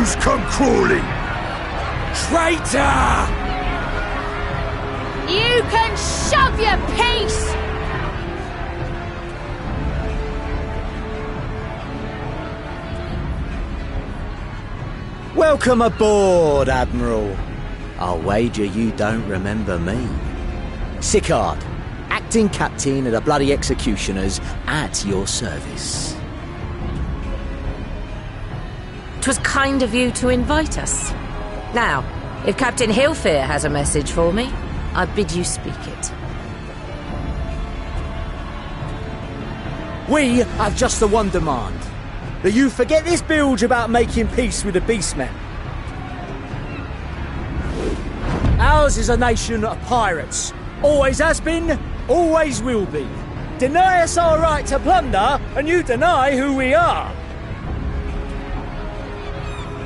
Who's come crawling? Traitor! You can shove your peace! Welcome aboard, Admiral. I'll wager you don't remember me. Sicard, acting captain of the bloody executioners, at your service. 'Twas kind of you to invite us. Now, if Captain Hillfear has a message for me, I bid you speak it. We have just the one demand. That you forget this bilge about making peace with the Beastmen. Ours is a nation of pirates. Always has been, always will be. Deny us our right to plunder, and you deny who we are.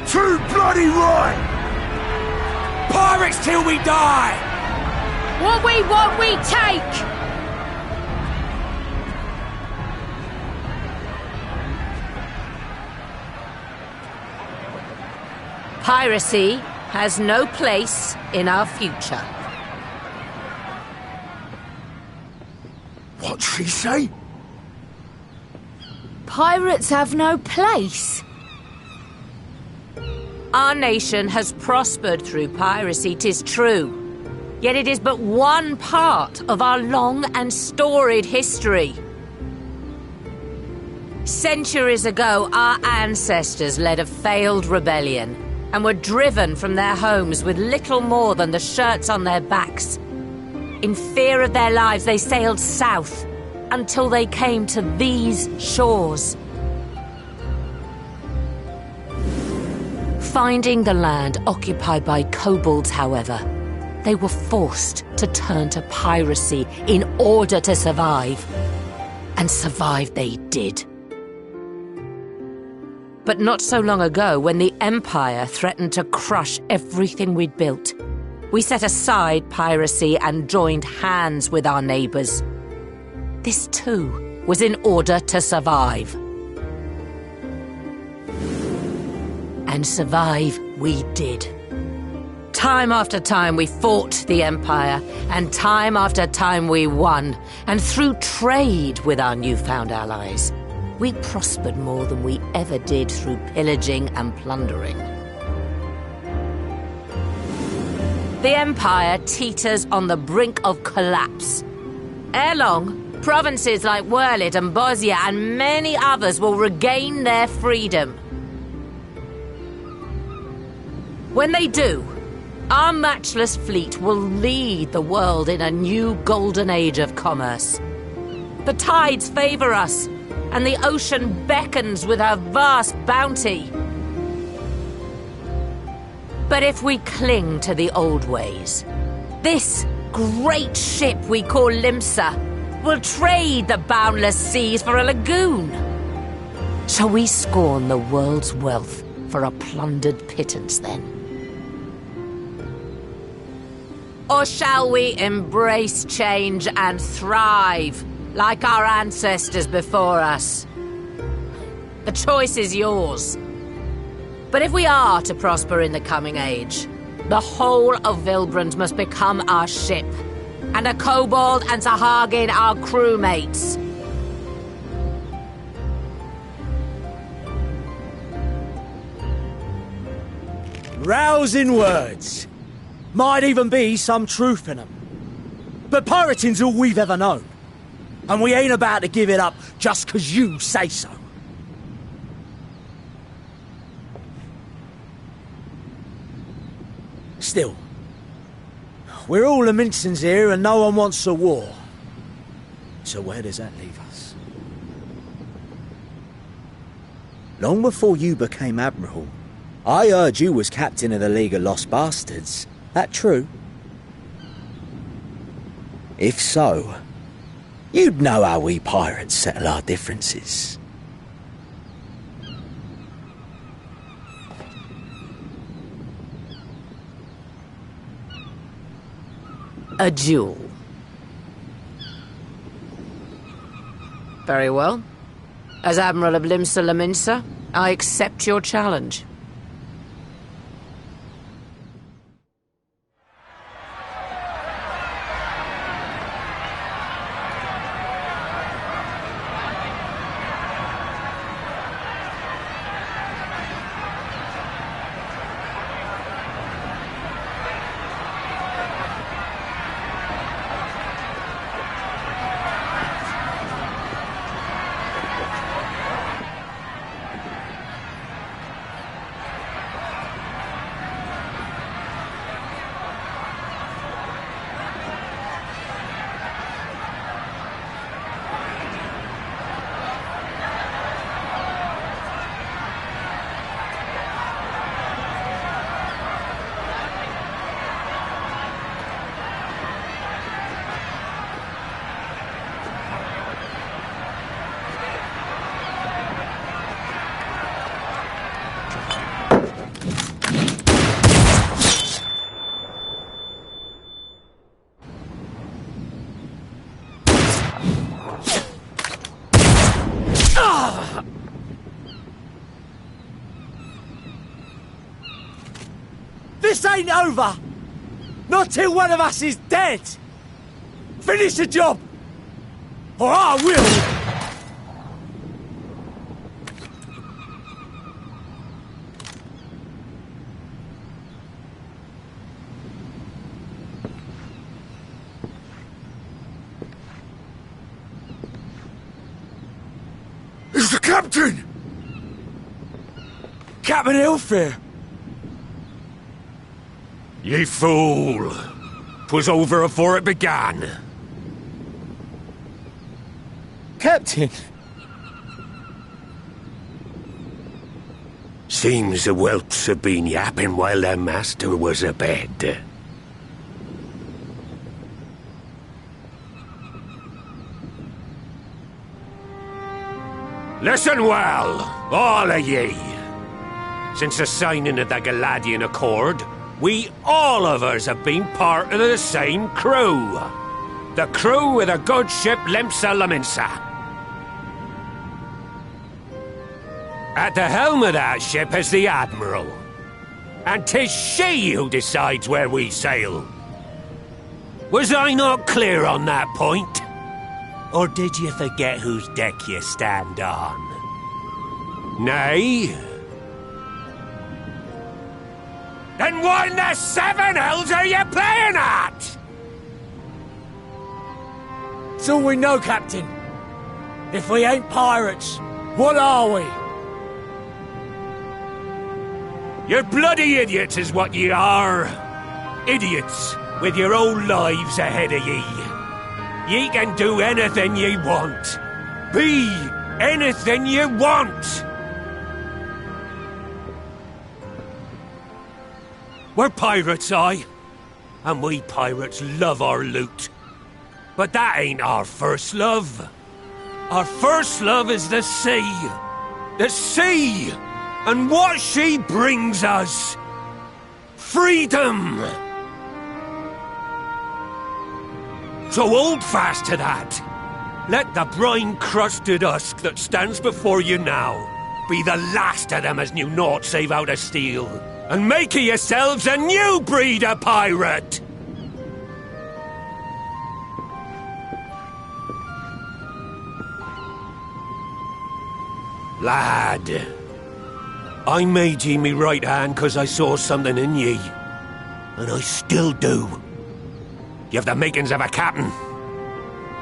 Too bloody right! Pirates till we die! What we want, we take! Piracy has no place in our future. What'd she say? Pirates have no place. Our nation has prospered through piracy, 'tis true. Yet it is but one part of our long and storied history. Centuries ago, our ancestors led a failed rebellion and were driven from their homes with little more than the shirts on their backs. In fear of their lives, they sailed south until they came to these shores. Finding the land occupied by kobolds, however, they were forced to turn to piracy in order to survive. And survive they did. But not so long ago, when the Empire threatened to crush everything we'd built, we set aside piracy and joined hands with our neighbors. This too was in order to survive. And survive we did. Time after time we fought the Empire, and time after time we won. And through trade with our newfound allies, we prospered more than we ever did through pillaging and plundering. The Empire teeters on the brink of collapse. Ere long, provinces like Wurlit and Bosnia and many others will regain their freedom. When they do, our matchless fleet will lead the world in a new golden age of commerce. The tides favor us, and the ocean beckons with her vast bounty. But if we cling to the old ways, this great ship we call Limsa will trade the boundless seas for a lagoon. Shall we scorn the world's wealth for a plundered pittance then? Or shall we embrace change and thrive like our ancestors before us? The choice is yours. But if we are to prosper in the coming age, the whole of Vilbrand must become our ship, and a kobold and Sahagin our crewmates. Rousing words. Might even be some truth in them. But pirating's all we've ever known. And we ain't about to give it up just 'cause you say so. Still, we're all the Mincins here and no one wants a war. So where does that leave us? Long before you became Admiral, I heard you was captain of the League of Lost Bastards. That true? If so, you'd know how we pirates settle our differences. A duel. Very well. As Admiral of Limsa Laminsa, I accept your challenge. This ain't over! Not till one of us is dead! Finish the job! Or I will! It's the captain! Captain Ilfir! Ye fool! 'Twas over afore it began. Captain! Seems the whelps have been yapping while their master was abed. Listen well, all of ye. Since the signing of the Galadian Accord, we all of us have been part of the same crew. The crew of the good ship Limsa Laminsa. At the helm of that ship is the Admiral. And 'tis she who decides where we sail. Was I not clear on that point? Or did you forget whose deck you stand on? Nay? Then what in the seven hells are you playing at? It's all we know, Captain. If we ain't pirates, what are we? You're bloody idiots is what ye are. Idiots with your own lives ahead of ye. Ye can do anything ye want. Be anything ye want. We're pirates, aye. And we pirates love our loot. But that ain't our first love. Our first love is the sea. The sea! And what she brings us. Freedom! So hold fast to that. Let the brine-crusted husk that stands before you now be the last of them as knew naught save out of steel. And make of yourselves a new breed of pirate! Lad, I made ye me right hand 'cause I saw something in ye. And I still do. You have the makings of a captain.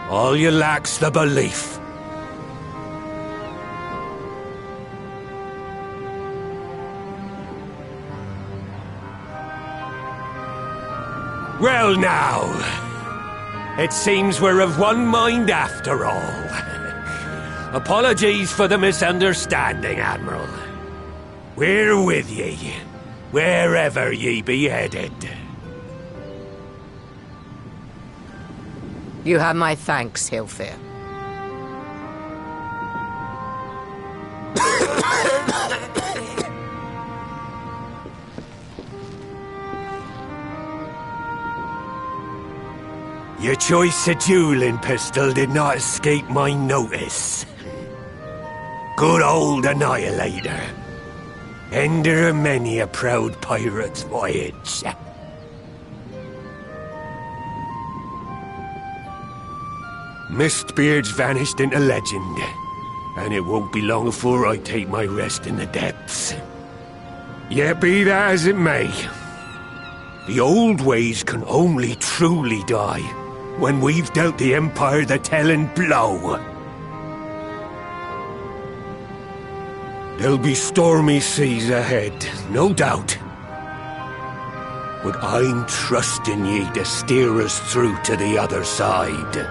All you lack's the belief. Well now, it seems we're of one mind after all. Apologies for the misunderstanding, Admiral. We're with ye, wherever ye be headed. You have my thanks, Hilfir. Your choice of dueling pistol did not escape my notice. Good old Annihilator. Ender of many a proud pirate's voyage. Mistbeard's vanished into legend, and it won't be long before I take my rest in the depths. Yet be that as it may, the old ways can only truly die when we've dealt the Empire the telling blow. There'll be stormy seas ahead, no doubt. But I'm trusting ye to steer us through to the other side.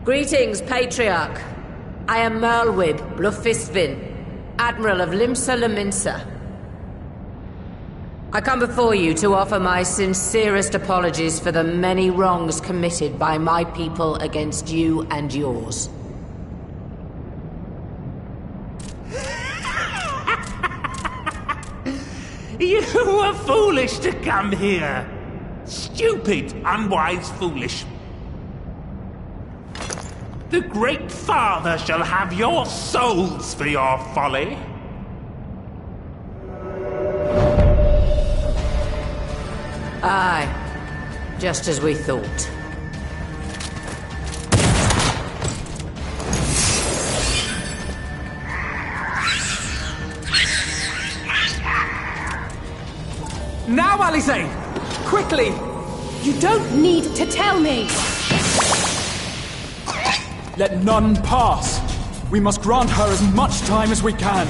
Greetings, Patriarch. I am Merlwib Blufistvin, Admiral of Limsa Laminsa. I come before you to offer my sincerest apologies for the many wrongs committed by my people against you and yours. You were foolish to come here. Stupid, unwise, foolish. The Great Father shall have your souls for your folly. Aye, just as we thought. Now, Alize! Quickly! You don't need to tell me! Let none pass. We must grant her as much time as we can.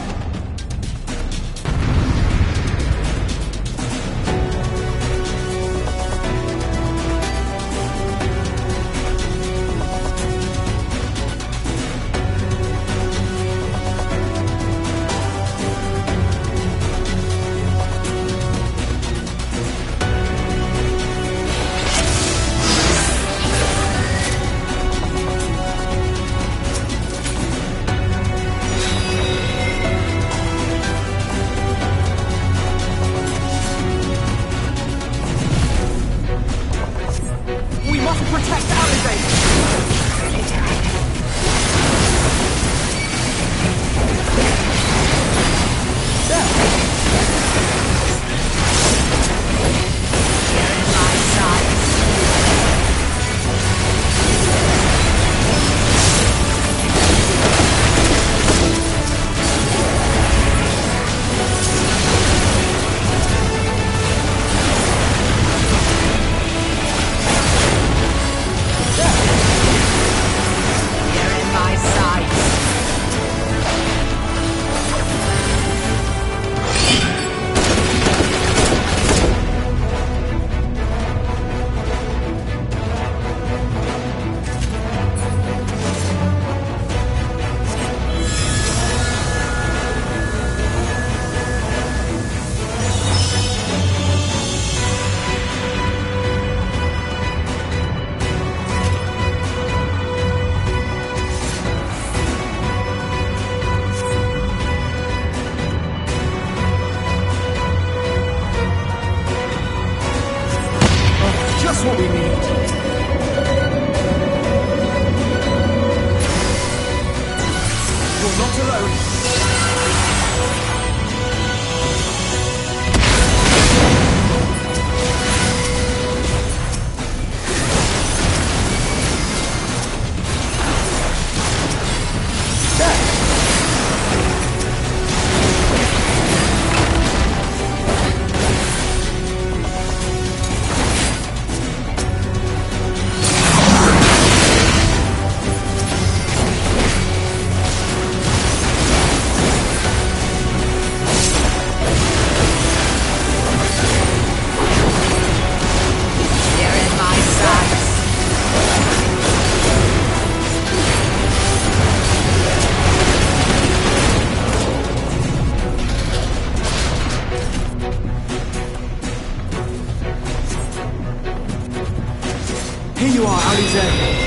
Here you are, Alize.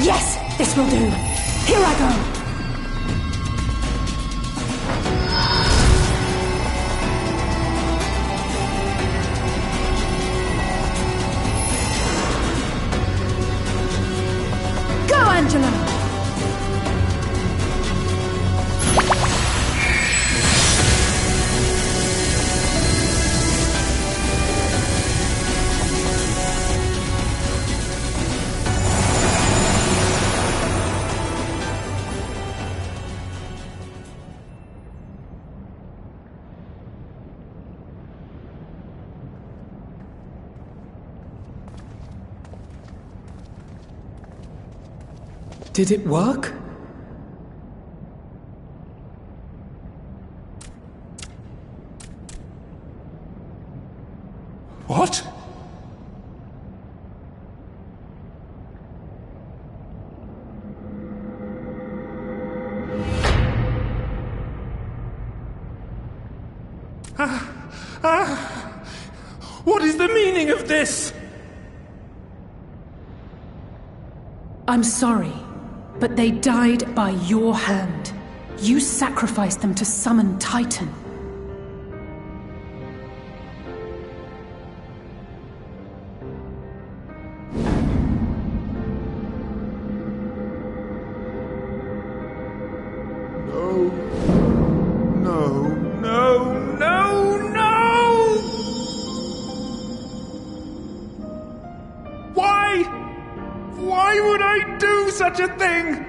Yes, this will do. Here I go. Angela! Did it work? What? What is the meaning of this? I'm sorry, but they died by your hand. You sacrificed them to summon Titan. Why would I do such a thing?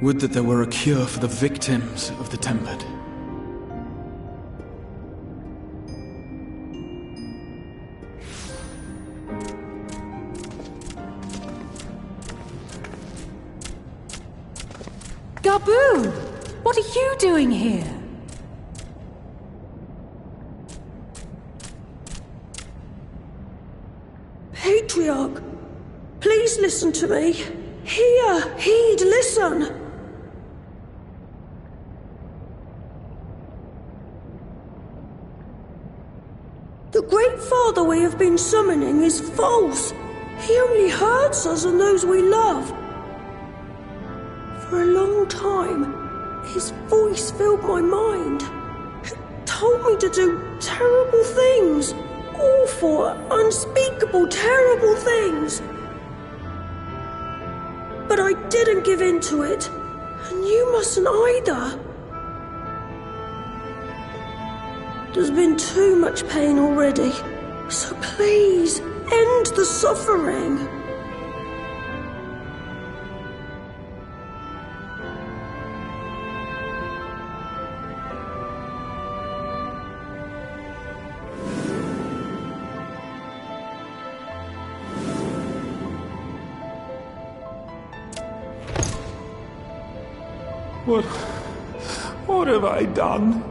Would that there were a cure for the victims of the Tempered. Gabu! What are you doing here? Patriarch, please listen to me. Hear, heed, listen. The Great Father we have been summoning is false. He only hurts us and those we love. For a long time, his voice filled my mind. It told me to do terrible things. Awful, unspeakable, terrible things. But I didn't give in to it, and you mustn't either. There's been too much pain already, so please, end the suffering. What have I done?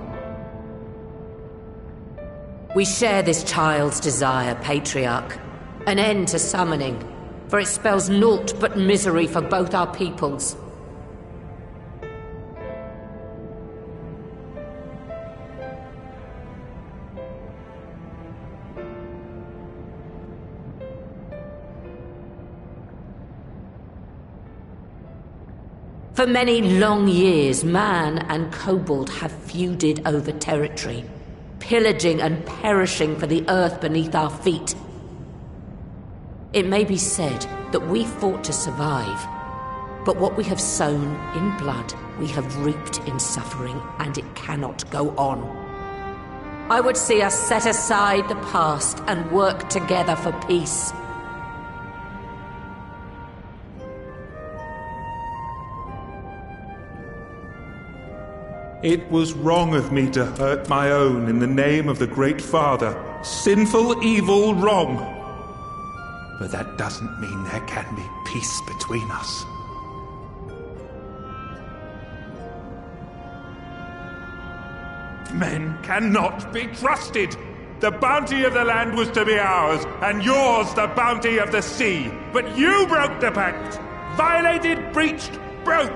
We share this child's desire, Patriarch. An end to summoning, for it spells naught but misery for both our peoples. For many long years, man and kobold have feuded over territory, pillaging and perishing for the earth beneath our feet. It may be said that we fought to survive, but what we have sown in blood, we have reaped in suffering, and it cannot go on. I would see us set aside the past and work together for peace. It was wrong of me to hurt my own in the name of the Great Father. Sinful, evil, wrong. But that doesn't mean there can be peace between us. Men cannot be trusted. The bounty of the land was to be ours, and yours the bounty of the sea. But you broke the pact! Violated, breached, broke!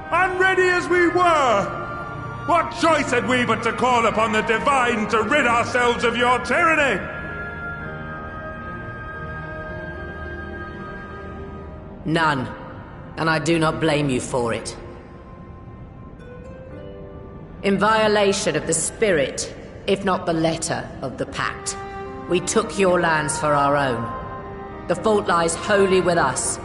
Unready as we were! What choice had we but to call upon the divine to rid ourselves of your tyranny? None. And I do not blame you for it. In violation of the spirit, if not the letter, of the pact, we took your lands for our own. The fault lies wholly with us.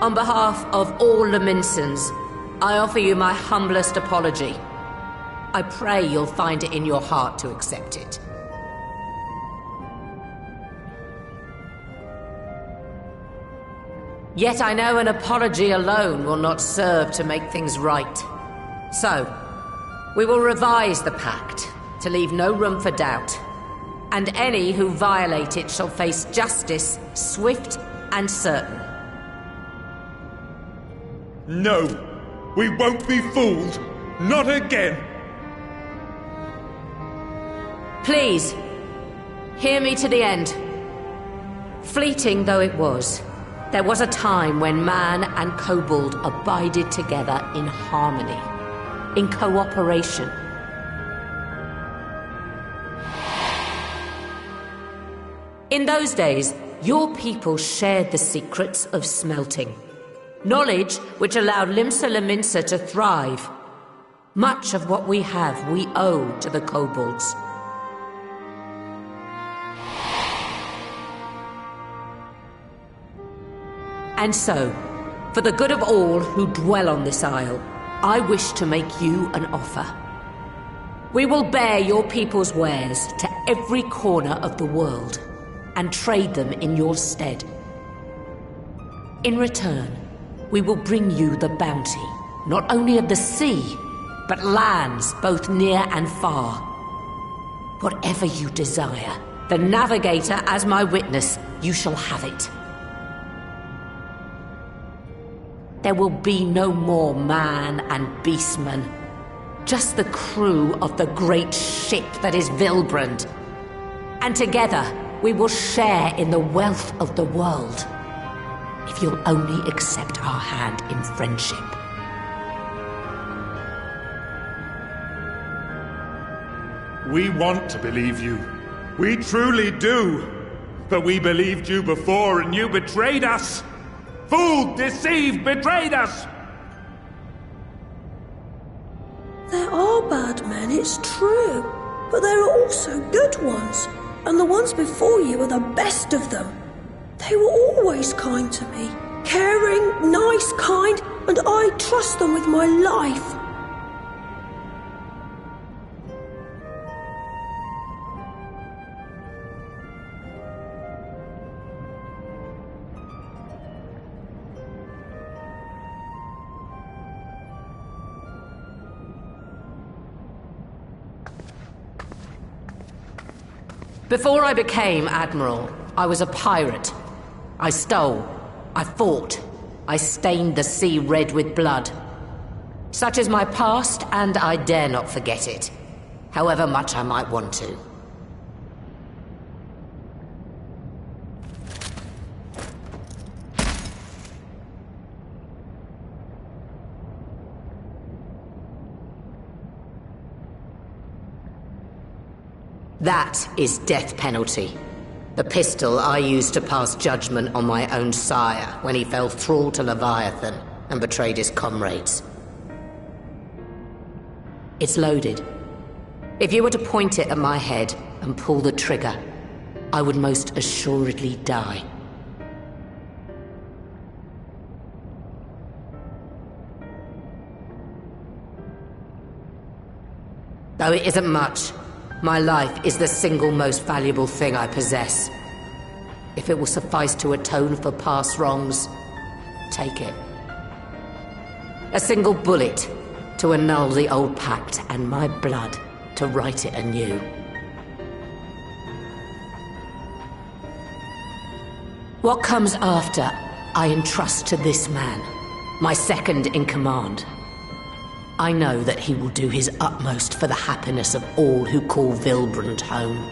On behalf of all Laminsons, I offer you my humblest apology. I pray you'll find it in your heart to accept it. Yet I know an apology alone will not serve to make things right. So, we will revise the pact to leave no room for doubt. And any who violate it shall face justice, swift and certain. No, we won't be fooled. Not again. Please, hear me to the end. Fleeting though it was, there was a time when man and kobold abided together in harmony, in cooperation. In those days, your people shared the secrets of smelting. Knowledge which allowed Limsa Lominsa to thrive. Much of what we have we owe to the kobolds. And so, for the good of all who dwell on this isle, I wish to make you an offer. We will bear your people's wares to every corner of the world, and trade them in your stead. In return, we will bring you the bounty, not only of the sea, but lands both near and far. Whatever you desire, the Navigator as my witness, you shall have it. There will be no more man and beastman, just the crew of the great ship that is Vilbrand. And together, we will share in the wealth of the world. If you'll only accept our hand in friendship. We want to believe you. We truly do. But we believed you before and you betrayed us. Fooled, deceived, betrayed us. There are bad men, it's true. But there are also good ones. And the ones before you are the best of them. They were always kind to me. Caring, nice, kind, and I trust them with my life. Before I became Admiral, I was a pirate. I stole, I fought, I stained the sea red with blood. Such is my past, and I dare not forget it, however much I might want to. That is death penalty. The pistol I used to pass judgment on my own sire when he fell thrall to Leviathan and betrayed his comrades. It's loaded. If you were to point it at my head and pull the trigger, I would most assuredly die. Though it isn't much, my life is the single most valuable thing I possess. If it will suffice to atone for past wrongs, take it. A single bullet to annul the old pact, and my blood to write it anew. What comes after, I entrust to this man, my second in command, I know that he will do his utmost for the happiness of all who call Vilbrand home.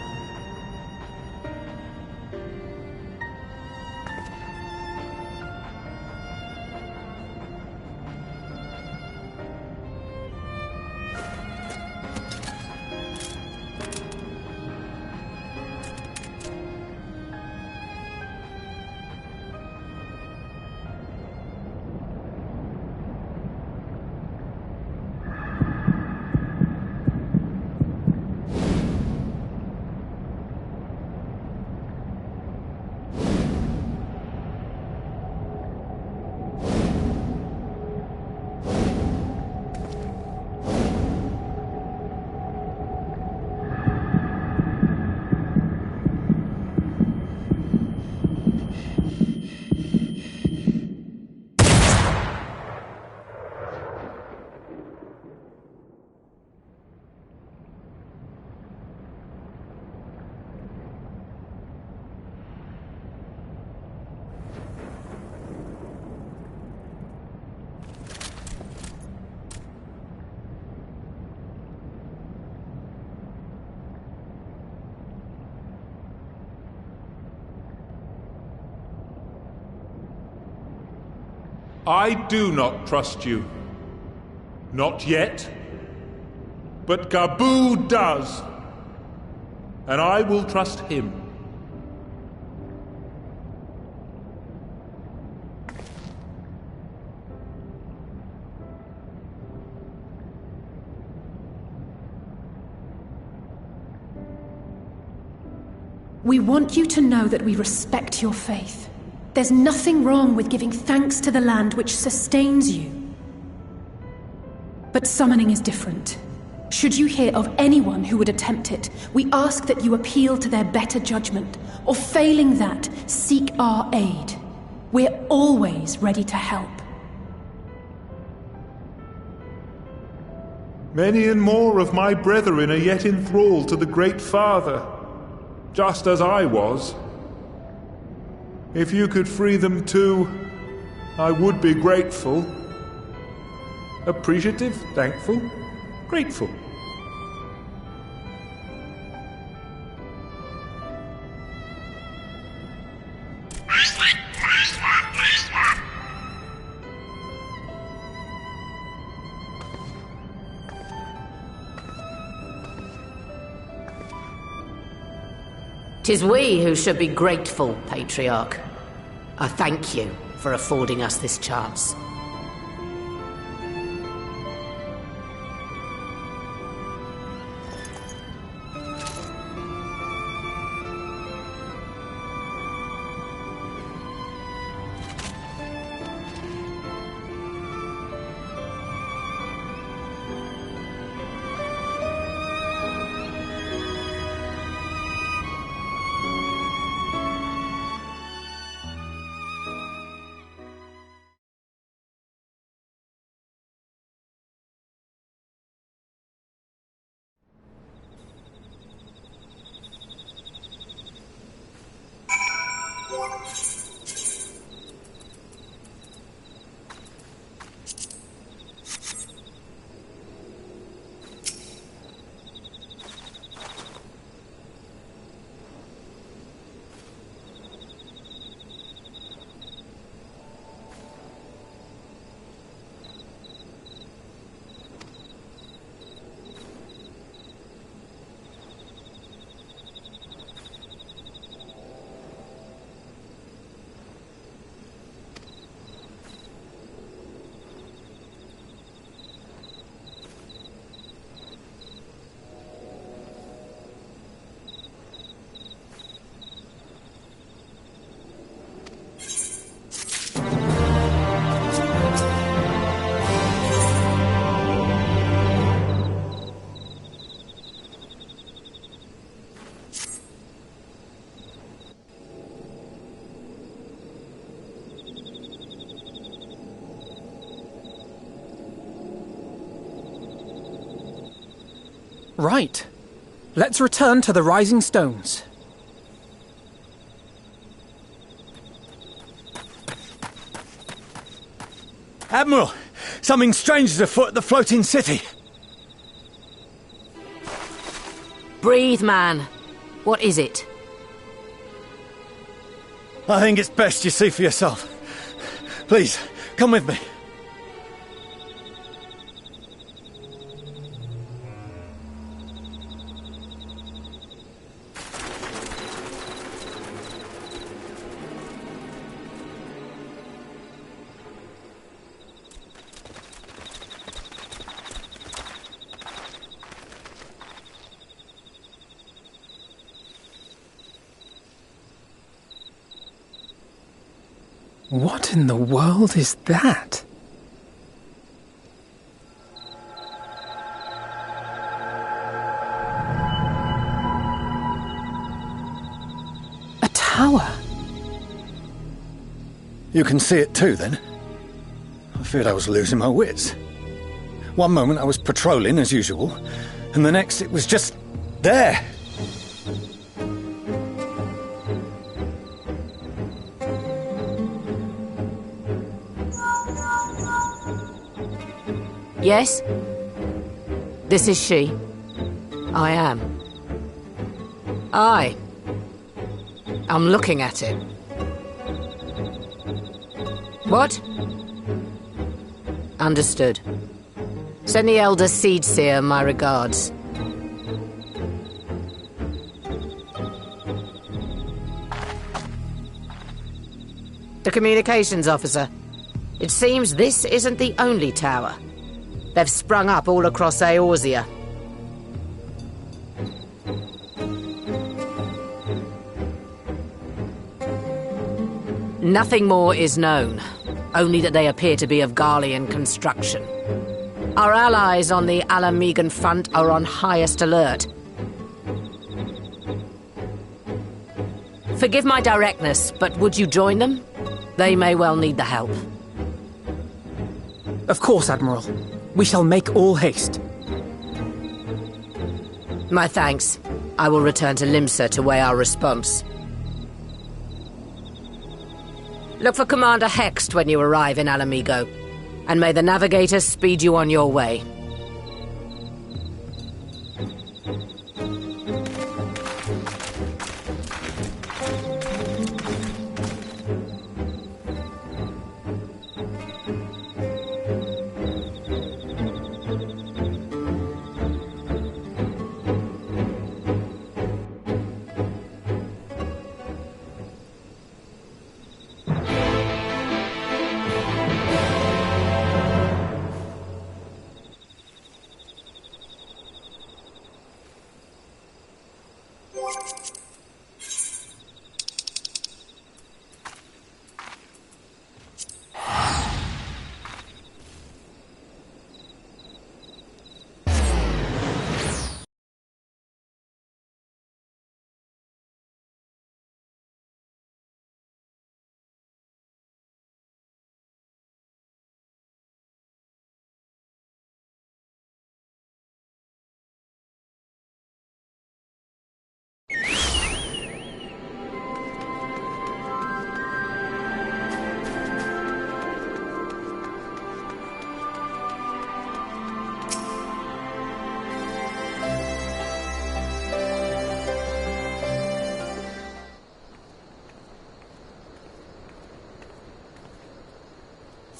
I do not trust you. Not yet. But Gabu does. And I will trust him. We want you to know that we respect your faith. There's nothing wrong with giving thanks to the land which sustains you. But summoning is different. Should you hear of anyone who would attempt it, we ask that you appeal to their better judgment, or failing that, seek our aid. We're always ready to help. Many and more of my brethren are yet enthralled to the Great Father, just as I was. If you could free them too, I would be grateful. Appreciative, thankful, grateful. Tis we who should be grateful, Patriarch. I thank you for affording us this chance. Right. Let's return to the Rising Stones. Admiral, Something strange is afoot at the floating city. Breathe, man. What is it? I think it's best you see for yourself. Please, come with me. What in the world is that? A tower? You can see it too, then? I feared I was losing my wits. One moment I was patrolling as usual, and the next it was just there. Yes? This is she. I am. I'm looking at it. What? Understood. Send the Elder Seedseer my regards. The communications officer. It seems this isn't the only tower. They've sprung up all across Eorzea. Nothing more is known, only that they appear to be of Garlean construction. Our allies on the Alamegan front are on highest alert. Forgive my directness, but would you join them? They may well need the help. Of course, Admiral. We shall make all haste. My thanks. I will return to Limsa to weigh our response. Look for Commander Hext when you arrive in Alamigo, and may the Navigator speed you on your way.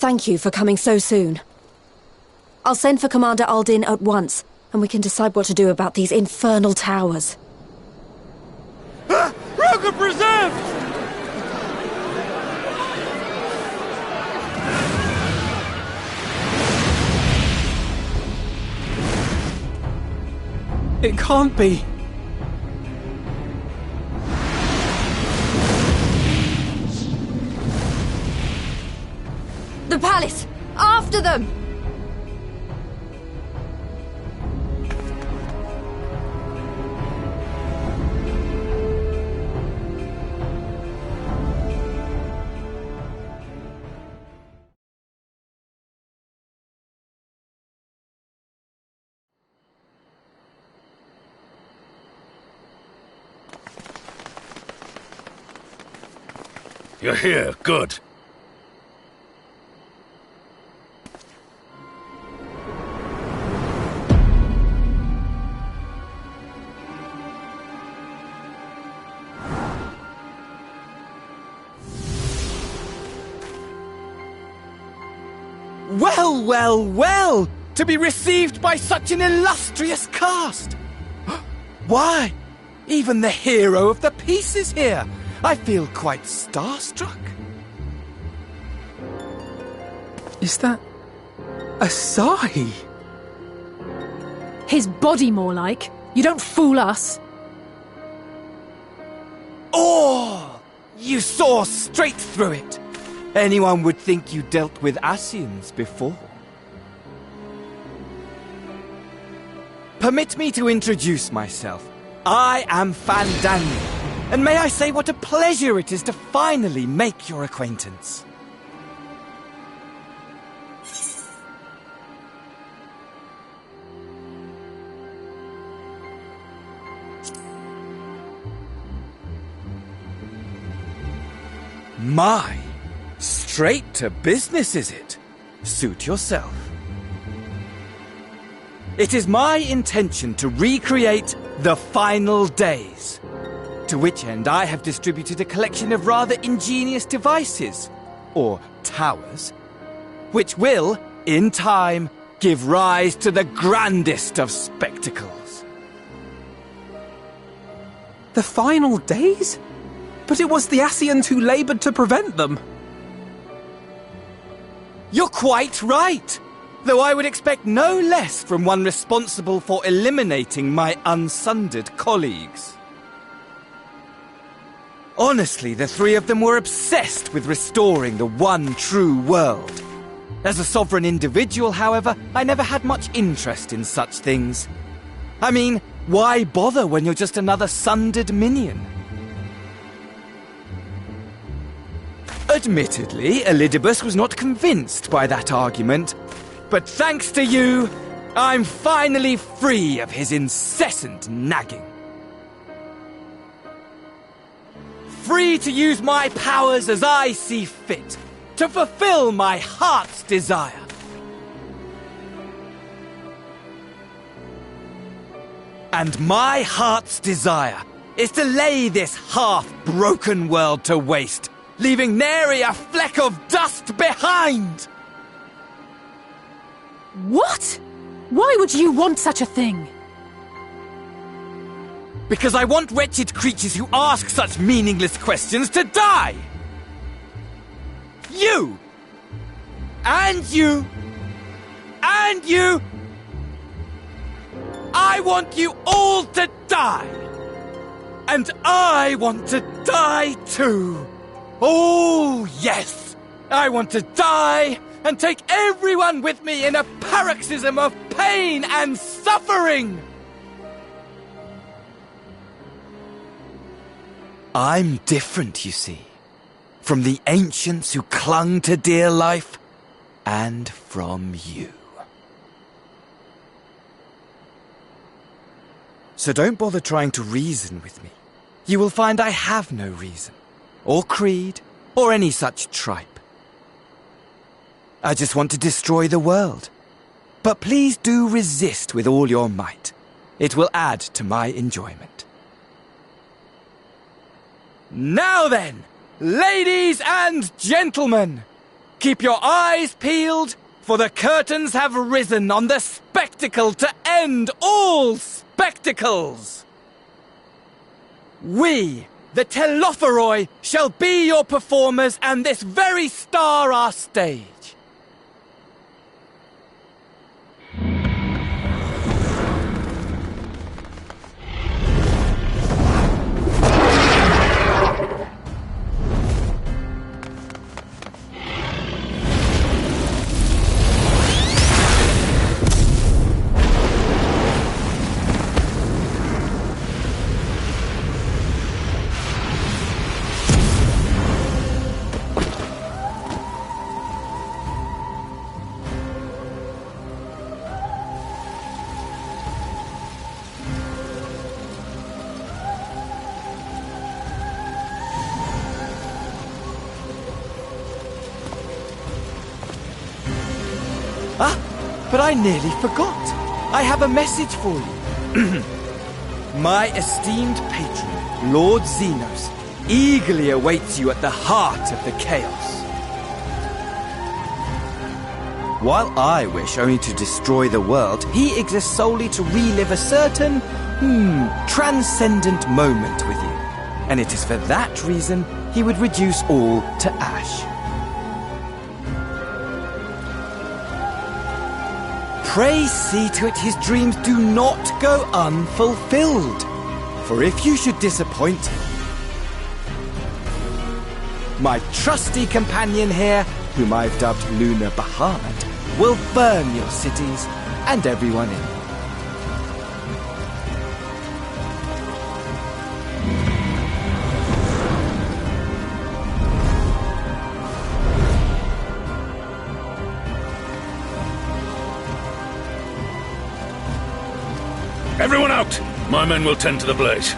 Thank you for coming so soon. I'll send for Commander Aldin at once, and we can decide what to do about these infernal towers. Roca preserved! It can't be. The palace! After them! You're here, good. well, well! To be received by such an illustrious cast! Why, even the hero of the piece is here! I feel quite starstruck. Is that a sigh? His body, more like. You don't fool us. Oh! You saw straight through it! Anyone would think you dealt with Asians before. Permit me to introduce myself. I am Fandango, and may I say what a pleasure it is to finally make your acquaintance. My, straight to business is it? Suit yourself. It is my intention to recreate the final days, to which end I have distributed a collection of rather ingenious devices, or towers, which will, in time, give rise to the grandest of spectacles. The final days? But it was the Asians who laboured to prevent them. You're quite right, though I would expect no less from one responsible for eliminating my unsundered colleagues. Honestly, the three of them were obsessed with restoring the one true world. As a sovereign individual, however, I never had much interest in such things. I mean, why bother when you're just another sundered minion? Admittedly, Elidibus was not convinced by that argument, but thanks to you, I'm finally free of his incessant nagging. Free to use my powers as I see fit, to fulfill my heart's desire. And my heart's desire is to lay this half-broken world to waste, leaving nary a fleck of dust behind! What? Why would you want such a thing? Because I want wretched creatures who ask such meaningless questions to die! You! And you! And you! I want you all to die! And I want to die too! Oh, yes! I want to die and take everyone with me in a paroxysm of pain and suffering! I'm different, you see, from the ancients who clung to dear life, and from you. So don't bother trying to reason with me. You will find I have no reason, or creed, or any such tripe. I just want to destroy the world. But please do resist with all your might. It will add to my enjoyment. Now then, ladies and gentlemen, keep your eyes peeled, for the curtains have risen on the spectacle to end all spectacles. We, the Telophoroi, shall be your performers, and this very star our stage. But I nearly forgot. I have a message for you. My esteemed patron, Lord Xenos, eagerly awaits you at the heart of the chaos. While I wish only to destroy the world, he exists solely to relive a certain, transcendent moment with you. And it is for that reason he would reduce all to ash. Pray see to it his dreams do not go unfulfilled. For if you should disappoint him, my trusty companion here, whom I've dubbed Lunar Bahamut, will burn your cities and everyone in them. Everyone out! My men will tend to the blaze.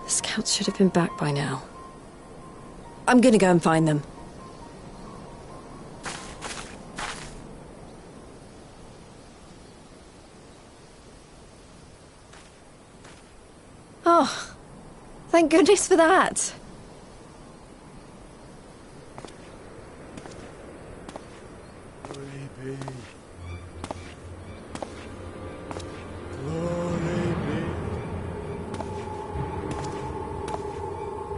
The scouts should have been back by now. I'm gonna go and find them. Oh, thank goodness for that.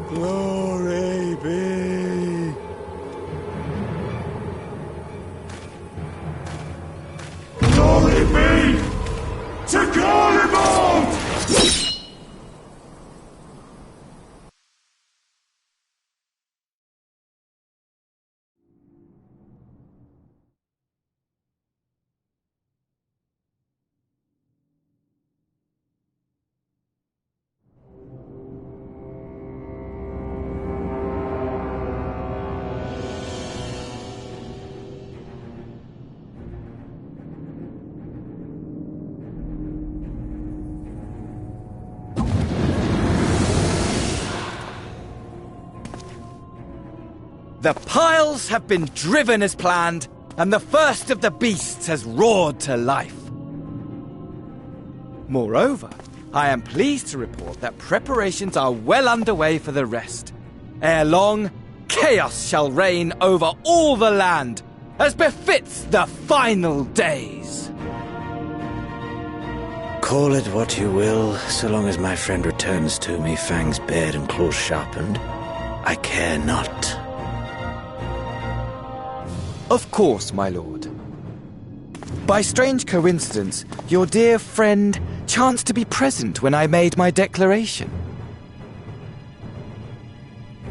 Glory be. Glory be to Garibald! The piles have been driven as planned, and the first of the beasts has roared to life. Moreover, I am pleased to report that preparations are well underway for the rest. Ere long, chaos shall reign over all the land, as befits the final days. Call it what you will, so long as my friend returns to me, fangs bared and claws sharpened. I care not. Of course, my lord. By strange coincidence, your dear friend chanced to be present when I made my declaration.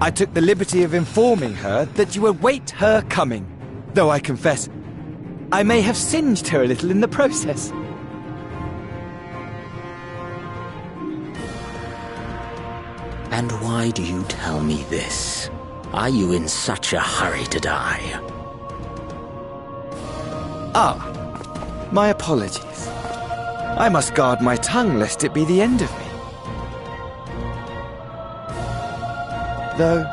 I took the liberty of informing her that you await her coming, though I confess, I may have singed her a little in the process. And why do you tell me this? Are you in such a hurry to die? Ah, my apologies. I must guard my tongue lest it be the end of me. Though,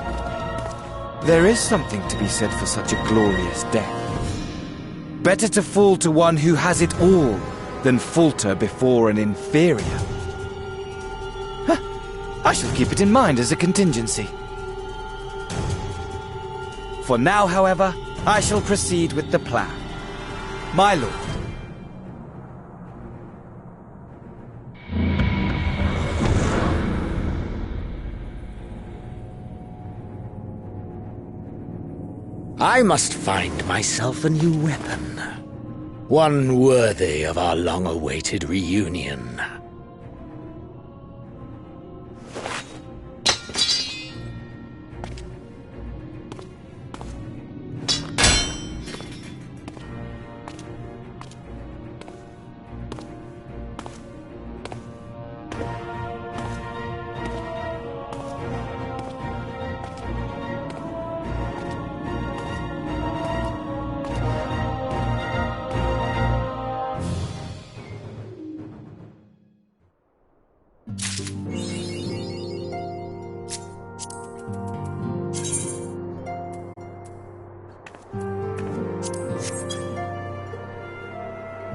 there is something to be said for such a glorious death. Better to fall to one who has it all than falter before an inferior. I shall keep it in mind as a contingency. For now, however, I shall proceed with the plan. My lord. I must find myself a new weapon. One worthy of our long-awaited reunion.